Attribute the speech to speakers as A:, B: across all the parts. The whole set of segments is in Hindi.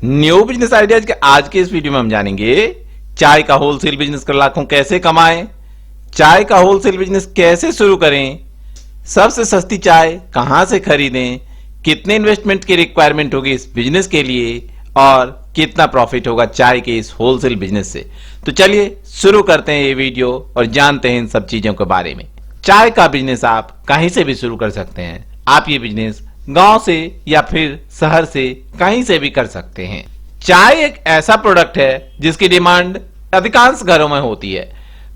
A: न्यू बिजनेस आइडियाज के आज के इस वीडियो में हम जानेंगे चाय का होलसेल बिजनेस कर लाखों कैसे कमाएं, चाय का होलसेल बिजनेस कैसे शुरू करें, सबसे सस्ती चाय कहां से खरीदें, कितने इन्वेस्टमेंट की रिक्वायरमेंट होगी इस बिजनेस के लिए और कितना प्रॉफिट होगा चाय के इस होलसेल बिजनेस से। तो चलिए शुरू करते हैं ये वीडियो और जानते हैं इन सब चीजों के बारे में। चाय का बिजनेस आप कहीं से भी शुरू कर सकते हैं। आप ये बिजनेस गांव से या फिर शहर से कहीं से भी कर सकते हैं। चाय एक ऐसा प्रोडक्ट है जिसकी डिमांड अधिकांश घरों में होती है।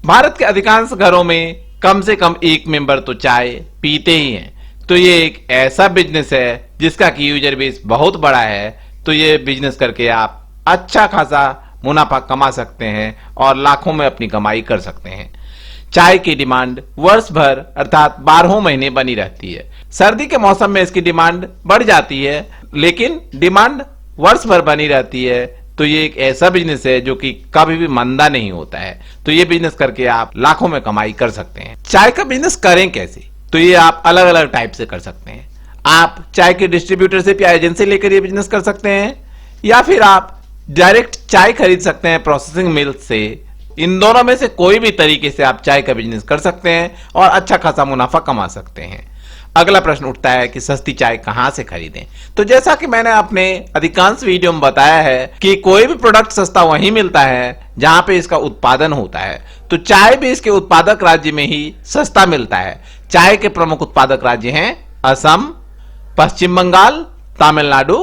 A: भारत के अधिकांश घरों में कम से कम एक मेंबर तो चाय पीते ही हैं। तो ये एक ऐसा बिजनेस है जिसका की यूजर बेस बहुत बड़ा है। तो ये बिजनेस करके आप अच्छा खासा मुनाफा कमा सकते हैं और लाखों में अपनी कमाई कर सकते हैं। चाय की डिमांड वर्ष भर अर्थात 12 महीने बनी रहती है। सर्दी के मौसम में इसकी डिमांड बढ़ जाती है, लेकिन डिमांड वर्ष भर बनी रहती है। तो ये एक ऐसा बिजनेस है जो कि कभी भी मंदा नहीं होता है। तो ये बिजनेस करके आप लाखों में कमाई कर सकते हैं। चाय का बिजनेस करें कैसे? तो ये आप अलग अलग टाइप से कर सकते हैं। आप चाय के डिस्ट्रीब्यूटरशिप या एजेंसी लेकर ये बिजनेस कर सकते हैं, या फिर आप डायरेक्ट चाय खरीद सकते हैं प्रोसेसिंग मिल से। इन दोनों में से कोई भी तरीके से आप चाय का बिजनेस कर सकते हैं और अच्छा खासा मुनाफा कमा सकते हैं। अगला प्रश्न उठता है कि सस्ती चाय कहां से खरीदें। तो जैसा कि मैंने अपने अधिकांश वीडियो में बताया है कि कोई भी प्रोडक्ट सस्ता वहीं मिलता है जहां पे इसका उत्पादन होता है। तो चाय भी इसके उत्पादक राज्य में ही सस्ता मिलता है। चाय के प्रमुख उत्पादक राज्य हैं असम, पश्चिम बंगाल, तमिलनाडु,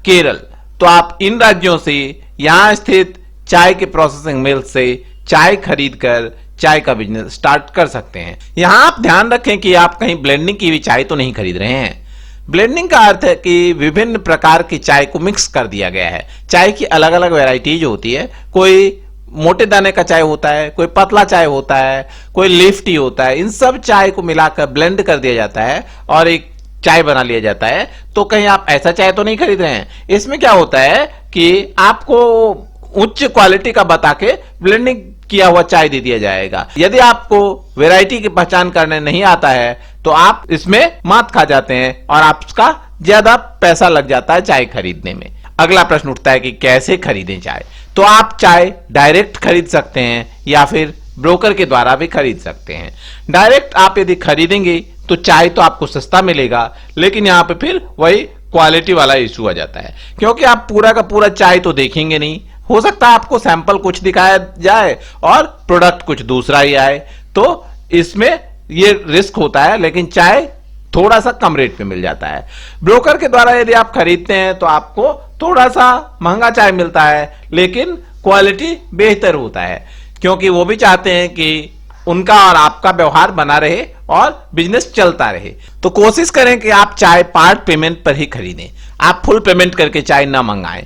A: केरल। तो आप इन राज्यों से यहां स्थित चाय के प्रोसेसिंग मिल से चाय खरीदकर चाय का बिजनेस स्टार्ट कर सकते हैं। यहां आप ध्यान रखें कि आप कहीं ब्लेंडिंग की हुई चाय तो नहीं खरीद रहे हैं। ब्लेंडिंग का अर्थ है कि विभिन्न प्रकार की चाय को मिक्स कर दिया गया है। चाय की अलग अलग वैरायटीज होती है। कोई मोटे दाने का चाय होता है, कोई पतला चाय होता है, कोई लीफ टी होता है। इन सब चाय को मिलाकर ब्लेंड कर दिया जाता है और एक चाय बना लिया जाता है। तो कहीं आप ऐसा चाय तो नहीं खरीद रहे हैं। इसमें क्या होता है कि आपको उच्च क्वालिटी का बता के ब्लेंडिंग किया हुआ चाय दे दिया जाएगा। यदि आपको वैरायटी की पहचान करने नहीं आता है तो आप इसमें मात खा जाते हैं और आपका ज्यादा पैसा लग जाता है चाय खरीदने में। अगला प्रश्न उठता है कि कैसे खरीदें चाय। तो आप चाय डायरेक्ट खरीद सकते हैं या फिर ब्रोकर के द्वारा भी खरीद सकते हैं। डायरेक्ट आप यदि खरीदेंगे तो चाय तो आपको सस्ता मिलेगा, लेकिन यहां पे फिर वही क्वालिटी वाला इशू आ जाता है, क्योंकि आप पूरा का पूरा चाय तो देखेंगे नहीं। हो सकता है आपको सैंपल कुछ दिखाया जाए और प्रोडक्ट कुछ दूसरा ही आए। तो इसमें ये रिस्क होता है, लेकिन चाय थोड़ा सा कम रेट पे मिल जाता है। ब्रोकर के द्वारा यदि आप खरीदते हैं तो आपको थोड़ा सा महंगा चाय मिलता है, लेकिन क्वालिटी बेहतर होता है, क्योंकि वो भी चाहते हैं कि उनका और आपका व्यवहार बना रहे और बिजनेस चलता रहे। तो कोशिश करें कि आप चाय पार्ट पेमेंट पर ही खरीदें। आप फुल पेमेंट करके चाय ना मंगाएं।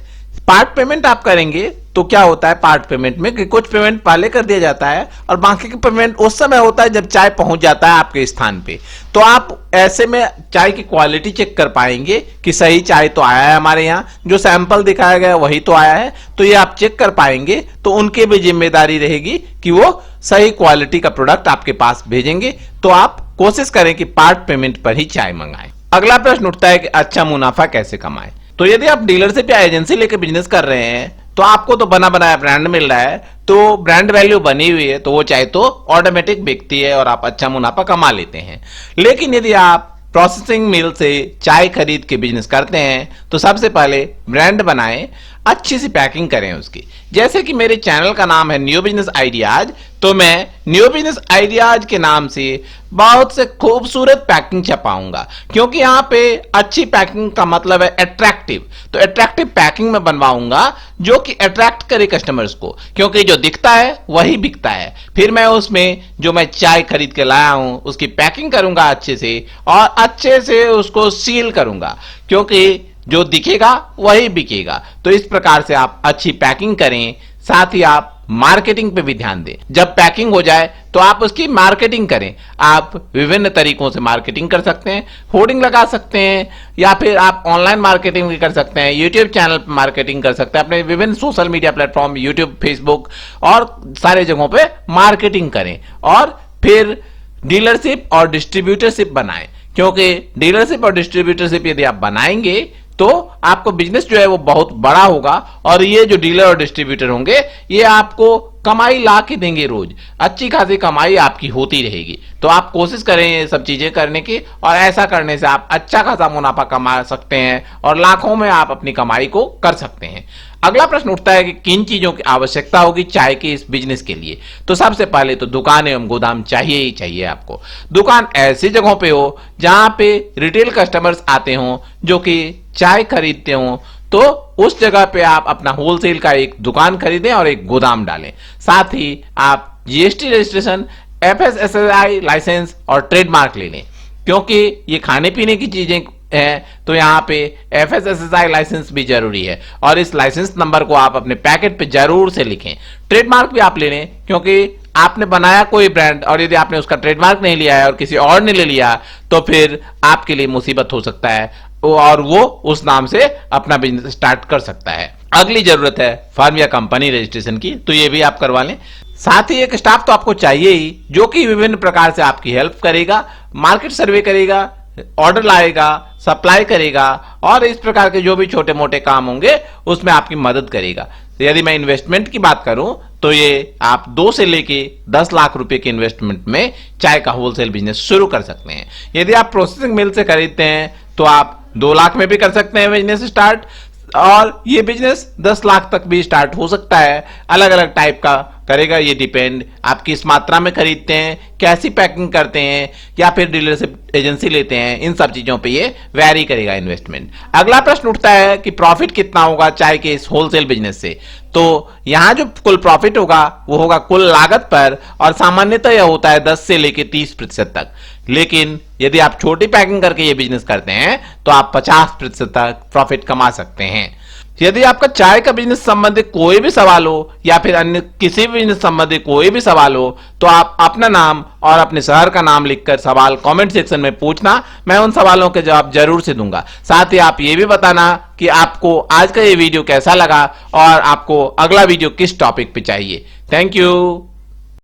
A: पार्ट पेमेंट आप करेंगे तो क्या होता है पार्ट पेमेंट में कि कुछ पेमेंट पहले कर दिया जाता है और बाकी का पेमेंट उस समय होता है जब चाय पहुंच जाता है आपके स्थान पे। तो आप ऐसे में चाय की क्वालिटी चेक कर पाएंगे कि सही चाय तो आया है हमारे यहाँ, जो सैंपल दिखाया गया वही तो आया है। तो ये आप चेक कर पाएंगे। तो उनकी भी जिम्मेदारी रहेगी कि वो सही क्वालिटी का प्रोडक्ट आपके पास भेजेंगे। तो आप कोशिश करें कि पार्ट पेमेंट पर ही चाय मंगाएं। अगला प्रश्न उठता है कि अच्छा मुनाफा कैसे कमाएं। तो यदि आप डीलरशिप या एजेंसी लेकर बिजनेस कर रहे हैं तो आपको तो बना बनाया ब्रांड मिल रहा है, तो ब्रांड वैल्यू बनी हुई है, तो वो चाहे तो ऑटोमेटिक बिकती है और आप अच्छा मुनाफा कमा लेते हैं। लेकिन यदि आप प्रोसेसिंग मिल से चाय खरीद के बिजनेस करते हैं तो सबसे पहले ब्रांड बनाएं, अच्छी सी पैकिंग करें उसकी। जैसे कि मेरे चैनल का नाम है न्यू बिजनेस आइडियाज, तो मैं न्यू बिजनेस आइडियाज के नाम से बहुत से खूबसूरत पैकिंग छपाऊंगा, क्योंकि यहां पे अच्छी पैकिंग का मतलब है अट्रैक्टिव। तो अट्रैक्टिव पैकिंग में बनवाऊंगा जो कि अट्रैक्ट करे कस्टमर्स को, क्योंकि जो दिखता है वही बिकता है। फिर मैं उसमें जो मैं चाय खरीद के लाया हूं उसकी पैकिंग करूंगा अच्छे से और अच्छे से उसको सील करूंगा, क्योंकि जो दिखेगा वही बिकेगा। तो इस प्रकार से आप अच्छी पैकिंग करें, साथ ही आप मार्केटिंग पे भी ध्यान दें। जब पैकिंग हो जाए तो आप उसकी मार्केटिंग करें। आप विभिन्न तरीकों से मार्केटिंग कर सकते हैं, होर्डिंग लगा सकते हैं, या फिर आप ऑनलाइन मार्केटिंग भी कर सकते हैं, यूट्यूब चैनल पर मार्केटिंग कर सकते हैं, अपने विभिन्न social media platform YouTube, Facebook और सारे जगहों पे मार्केटिंग करें। और फिर डीलरशिप और डिस्ट्रीब्यूटरशिप बनाएं, क्योंकि डीलरशिप और डिस्ट्रीब्यूटरशिप यदि आप बनाएंगे तो आपको बिजनेस जो है वो बहुत बड़ा होगा और ये जो डीलर और डिस्ट्रीब्यूटर होंगे ये आपको कमाई ला के देंगे, रोज अच्छी खासी कमाई आपकी होती रहेगी। तो आप कोशिश करें ये सब चीजें करने की और ऐसा करने से आप अच्छा खासा मुनाफा कमा सकते हैं और लाखों में आप अपनी कमाई को कर सकते हैं। अगला प्रश्न उठता है कि किन चीजों की आवश्यकता होगी चाय के इस बिजनेस के लिए। तो सबसे पहले तो दुकान एवं गोदाम चाहिए ही चाहिए आपको। दुकान ऐसी जगहों पे हो जहां पे रिटेल कस्टमर्स आते हो जो कि चाय खरीदते हो, तो उस जगह पे आप अपना होलसेल का एक दुकान खरीदें और एक गोदाम डालें। साथ ही आप जीएसटी रजिस्ट्रेशन, एफएसएसआई लाइसेंस और ट्रेडमार्क ले लें, क्योंकि ये खाने पीने की चीजें है तो यहां पे एफएसएसआई लाइसेंस भी जरूरी है और इस लाइसेंस नंबर को आप अपने पैकेट पे जरूर से लिखें। ट्रेडमार्क भी आप ले लें, क्योंकि आपने बनाया कोई ब्रांड और यदि आपने उसका ट्रेडमार्क नहीं लिया है और किसी और ने ले लिया तो फिर आपके लिए मुसीबत हो सकता है और वो उस नाम से अपना बिजनेस स्टार्ट कर सकता है। अगली जरूरत है फर्म या कंपनी रजिस्ट्रेशन की, तो ये भी आप करवा लें। साथ ही एक स्टाफ तो आपको चाहिए ही जो कि विभिन्न प्रकार से आपकी हेल्प करेगा, मार्केट सर्वे करेगा, ऑर्डर लाएगा, सप्लाई करेगा और इस प्रकार के जो भी छोटे मोटे काम होंगे उसमें आपकी मदद करेगा। तो यदि मैं इन्वेस्टमेंट की बात करूं तो ये आप 2 से लेके 10 लाख रुपए के इन्वेस्टमेंट में चाय का होलसेल बिजनेस शुरू कर सकते हैं। यदि आप प्रोसेसिंग मिल से खरीदते हैं तो आप 2 लाख में भी कर सकते हैं बिजनेस स्टार्ट, और ये बिजनेस 10 लाख तक भी स्टार्ट हो सकता है। अलग अलग टाइप का करेगा, ये डिपेंड आप किस मात्रा में खरीदते हैं, कैसी पैकिंग करते हैं या फिर डीलरशिप एजेंसी लेते हैं, इन सब चीजों पे ये वैरी करेगा इन्वेस्टमेंट। अगला प्रश्न उठता है कि प्रॉफिट कितना होगा चाय के इस होलसेल बिजनेस से। तो यहां जो कुल प्रॉफिट होगा वो होगा कुल लागत पर और सामान्यतः यह होता है 10 से लेकर 30% तक। लेकिन यदि आप छोटी पैकिंग करके ये बिजनेस करते हैं तो आप 50% तक प्रॉफिट कमा सकते हैं। यदि आपका चाय का बिजनेस संबंधित कोई भी सवाल हो या फिर अन्य किसी भी बिजनेस संबंधित कोई भी सवाल हो तो आप अपना नाम और अपने शहर का नाम लिखकर सवाल कमेंट सेक्शन में पूछना, मैं उन सवालों के जवाब जरूर से दूंगा। साथ ही आप ये भी बताना कि आपको आज का ये वीडियो कैसा लगा और आपको अगला वीडियो किस टॉपिक पे चाहिए। Thank you.